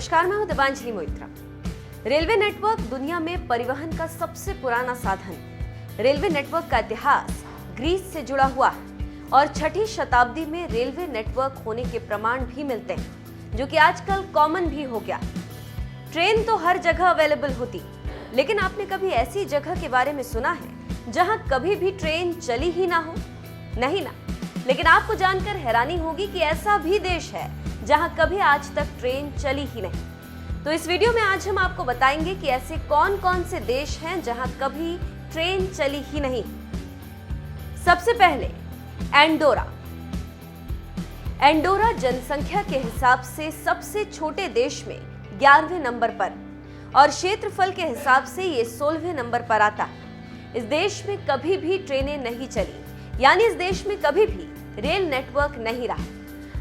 नमस्कार, मैं हूं दिबांजलि मोइत्रा। रेलवे नेटवर्क दुनिया में परिवहन का सबसे पुराना साधन। रेलवे नेटवर्क का इतिहास ग्रीस से जुड़ा हुआ है और 6ठी शताब्दी में रेलवे नेटवर्क होने के प्रमाण भी मिलते हैं, जो कि आजकल कॉमन भी हो गया। ट्रेन तो हर जगह अवेलेबल होती, लेकिन आपने कभी ऐसी जगह के बारे में सुना है जहां कभी भी ट्रेन चली ही ना हो? नहीं ना। लेकिन आपको जानकर हैरानी होगी कि ऐसा भी देश है जहां कभी आज तक ट्रेन चली ही नहीं। तो इस वीडियो में आज हम आपको बताएंगे कि ऐसे कौन कौन से देश हैं जहां कभी ट्रेन चली ही नहीं। सबसे पहले एंडोरा। एंडोरा जनसंख्या के हिसाब से सबसे छोटे देश में 11वें नंबर पर और क्षेत्रफल के हिसाब से ये 16वें नंबर पर आता है। इस देश में कभी भी ट्रेनें नहीं चली, यानी इस देश में कभी भी रेल नेटवर्क नहीं रहा।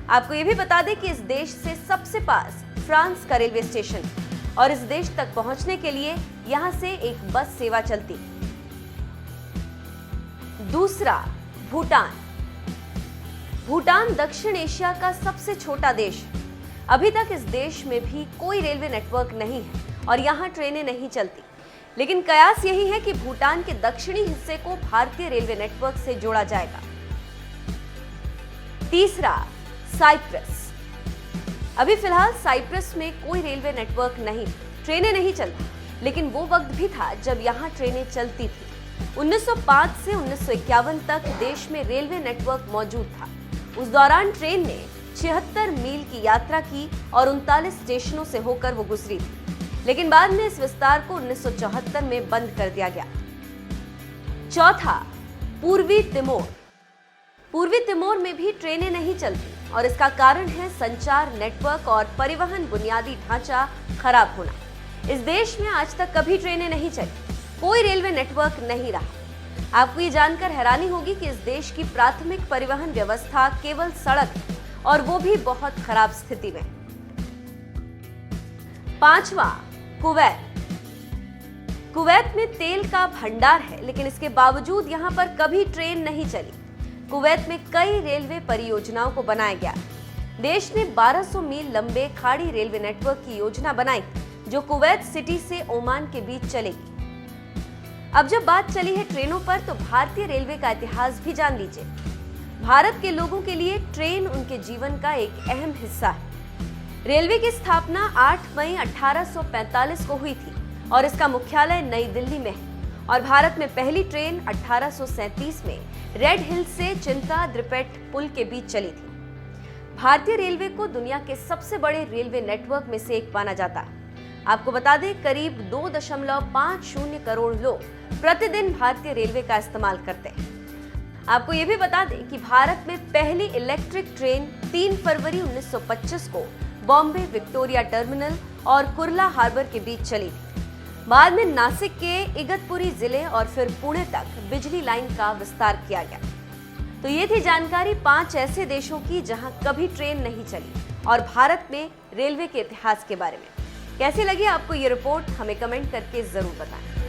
आपको ये भी बता दें कि इस देश से सबसे पास फ्रांस का रेलवे स्टेशन और इस देश तक पहुंचने के लिए यहां से एक बस सेवा चलती। दूसरा, भूटान। भूटान दक्षिण एशिया का सबसे छोटा देश है। अभी तक इस देश में भी कोई रेलवे नेटवर्क नहीं है और यहां ट्रेनें नहीं चलती, लेकिन कयास यही है कि भूटान के दक्षिणी हिस्से को भारतीय रेलवे नेटवर्क से जोड़ा जाएगा। तीसरा, साइप्रस। अभी फिलहाल साइप्रस में कोई रेलवे नेटवर्क नहीं, ट्रेनें नहीं चलती, लेकिन वो वक्त भी था जब यहाँ ट्रेनें चलती थी। 1905 से 1951 तक देश में रेलवे नेटवर्क मौजूद था। उस दौरान ट्रेन ने 76 मील की यात्रा की और 39 स्टेशनों से होकर वो गुजरी थी, लेकिन बाद में इस विस्तार को 1974 में बंद कर दिया गया। चौथा, पूर्वी तिमोर। पूर्वी तिमोर में भी ट्रेनें नहीं चलती और इसका कारण है संचार नेटवर्क और परिवहन बुनियादी ढांचा खराब होना। इस देश में आज तक कभी ट्रेनें नहीं चली, कोई रेलवे नेटवर्क नहीं रहा। आपको ये जानकर हैरानी होगी कि इस देश की प्राथमिक परिवहन व्यवस्था केवल सड़क है और वो भी बहुत खराब स्थिति में। पांचवा, कुवैत। कुवैत में तेल का भंडार है, लेकिन इसके बावजूद यहाँ पर कभी ट्रेन नहीं चली। कुवैत में कई रेलवे परियोजनाओं को बनाया गया। देश ने 1200 मील लंबे खाड़ी रेलवे नेटवर्क की योजना बनाई, जो कुवैत सिटी से ओमान के बीच चलेगी। अब जब बात चली है ट्रेनों पर, तो भारतीय रेलवे का इतिहास भी जान लीजिए। भारत के लोगों के लिए ट्रेन उनके जीवन का एक अहम हिस्सा है। रेलवे की स्थापना 8 मई 1845 को हुई थी और इसका मुख्यालय नई दिल्ली में है। और भारत में पहली ट्रेन 1837 में रेड हिल से चिंता द्रिपेट पुल के बीच चली थी। भारतीय रेलवे को दुनिया के सबसे बड़े रेलवे नेटवर्क में से एक माना जाता है। आपको बता दें, करीब 2.50 करोड़ लोग प्रतिदिन भारतीय रेलवे का इस्तेमाल करते हैं। आपको ये भी बता दें कि भारत में पहली इलेक्ट्रिक ट्रेन 3 फरवरी 1925 को बॉम्बे विक्टोरिया टर्मिनल और कुर्ला हार्बर के बीच चली थी। बाद में नासिक के इगतपुरी जिले और फिर पुणे तक बिजली लाइन का विस्तार किया गया। तो ये थी जानकारी 5 ऐसे देशों की जहां कभी ट्रेन नहीं चली और भारत में रेलवे के इतिहास के बारे में। कैसी लगी आपको ये रिपोर्ट? हमें कमेंट करके जरूर बताएं।